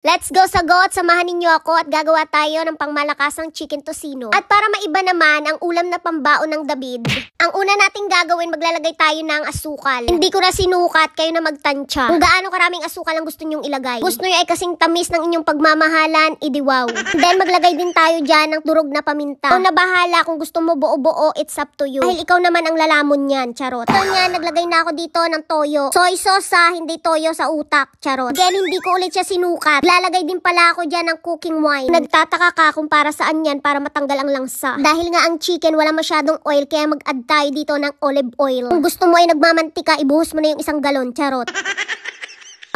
Let's go sagot! Samahan ninyo ako at gagawa tayo ng pangmalakasang chicken tocino. At para maiba naman ang ulam na pambaon ng David, ang una nating gagawin, maglalagay tayo ng asukal. Hindi ko na sinukat, kayo na magtansya. Kung gaano karaming asukal ang gusto nyong ilagay. Gusto nyo ay kasing tamis ng inyong pagmamahalan, idiwaw. Then maglagay din tayo dyan ng turog na paminta. Kung nabahala, kung gusto mo buo-buo, it's up to you. Dahil ikaw naman ang lalamon yan, charot. So yan, naglagay na ako dito ng toyo. Soy sauce hindi toyo sa utak, charot. Again, hindi ko ulit siya sinukat. Lalagay din pala ako dyan ng cooking wine. Nagtataka ka kung para saan yan, para matanggal ang langsa. Dahil nga ang chicken wala masyadong oil, kaya mag-add tayo dito ng olive oil. Kung gusto mo ay nagmamantika, ibuhos mo na yung 1 galon, charot.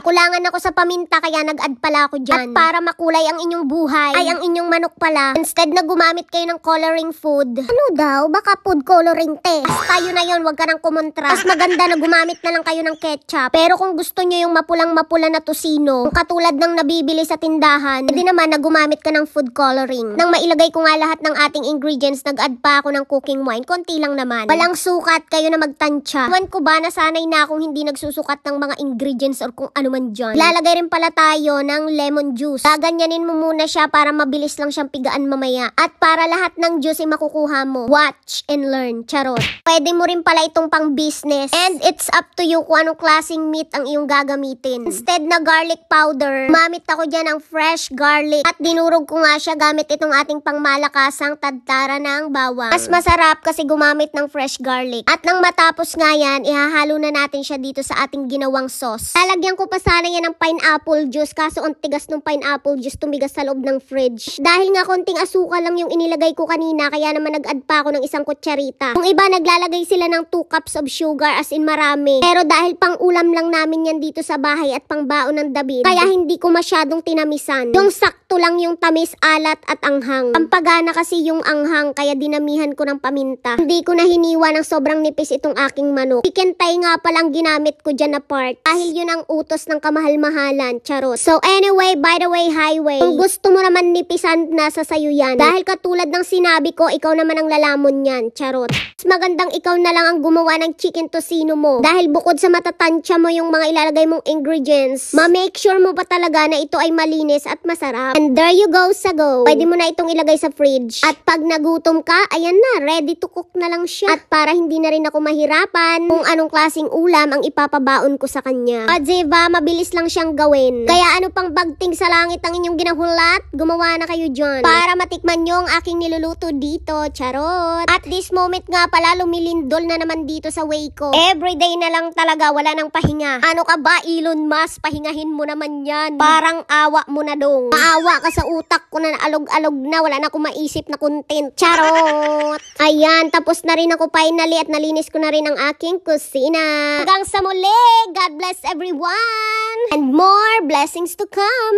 Kulangan ako sa paminta kaya nag-add pala ako dyan. At para makulay ang inyong buhay, ay ang inyong manok pala, instead na gumamit kayo ng coloring food. Ano daw? Baka food coloring te. Tayo na yon, wag ka nang kumontra. Mas maganda na gumamit na lang kayo ng ketchup. Pero kung gusto nyo yung mapulang-mapula na tocino, katulad ng nabibili sa tindahan, hindi naman na gumamit ka ng food coloring. Nang mailagay ko nga lahat ng ating ingredients, nag-add pa ako ng cooking wine. Konti lang naman. Walang sukat, kayo na magtansya. Ewan ko ba, nasanay na akong hindi nagsusukat ng mga ingredients or kung ano man dyan. Lalagay rin pala tayo ng lemon juice. Gaganyanin mo muna siya para mabilis lang siyang pigaan mamaya. At para lahat ng juice ay makukuha mo. Watch and learn. Charot. Pwede mo rin pala itong pang business. And it's up to you kung anong klaseng meat ang iyong gagamitin. Instead na garlic powder, gumamit ako dyan ng fresh garlic. At dinurog ko nga siya gamit itong ating pangmalakasang tadtara ng bawang. Mas masarap kasi gumamit ng fresh garlic. At nang matapos nga yan, ihahalo na natin siya dito sa ating ginawang sauce. Lalagyan ko pa sana yan ng pineapple juice, kaso ang tigas ng pineapple juice tumigas sa loob ng fridge. Dahil nga konting asukal lang yung inilagay ko kanina, kaya naman nag-add pa ako ng 1 kutsarita. Kung iba naglalagay sila ng 2 cups of sugar, as in marami. Pero dahil pang ulam lang namin yan dito sa bahay at pang baon ng David, kaya hindi ko masyadong tinamisan. Yung sakto lang yung tamis, alat at anghang. Pampagana kasi yung anghang, kaya dinamihan ko ng paminta. Hindi ko na hiniwa ng sobrang nipis itong aking manok. Chicken thigh nga palang ginamit ko dyan na part. Dahil yun ang utos ng kamahal-mahalan, charot. So anyway, by the way, highway, kung gusto mo naman nipisan, nasa sayo yan. Dahil katulad ng sinabi ko, ikaw naman ang lalamon yan, charot. Mas magandang ikaw na lang ang gumawa ng chicken tocino mo. Dahil bukod sa matatansya mo yung mga ilalagay mong ingredients, ma-make sure mo pa talaga na ito ay malinis at masarap. And there you go, sago. Pwede mo na itong ilagay sa fridge. At pag nagutom ka, ayan na, ready to cook na lang siya. At para hindi na rin ako mahirapan kung anong klaseng ulam ang ipapabaon ko sa kanya. At diba, mabilis lang siyang gawin. Kaya ano pang bagting sa langit ang inyong ginahulat? Gumawa na kayo dyan. Para matikman nyo ang aking niluluto dito, charot. At this moment nga pala, lumilindol na naman dito sa way ko. Everyday na lang talaga, wala nang pahinga. Ano ka ba, Elon Musk? Pahingahin mo naman yan. Parang awa mo na dong. Maawa ka sa utak ko na alog-alog na, wala na akong maisip na content. Charot! Ayan, tapos na rin ako finally at nalinis ko na rin ang aking kusina. Hanggang sa muli, God bless everyone! And more blessings to come!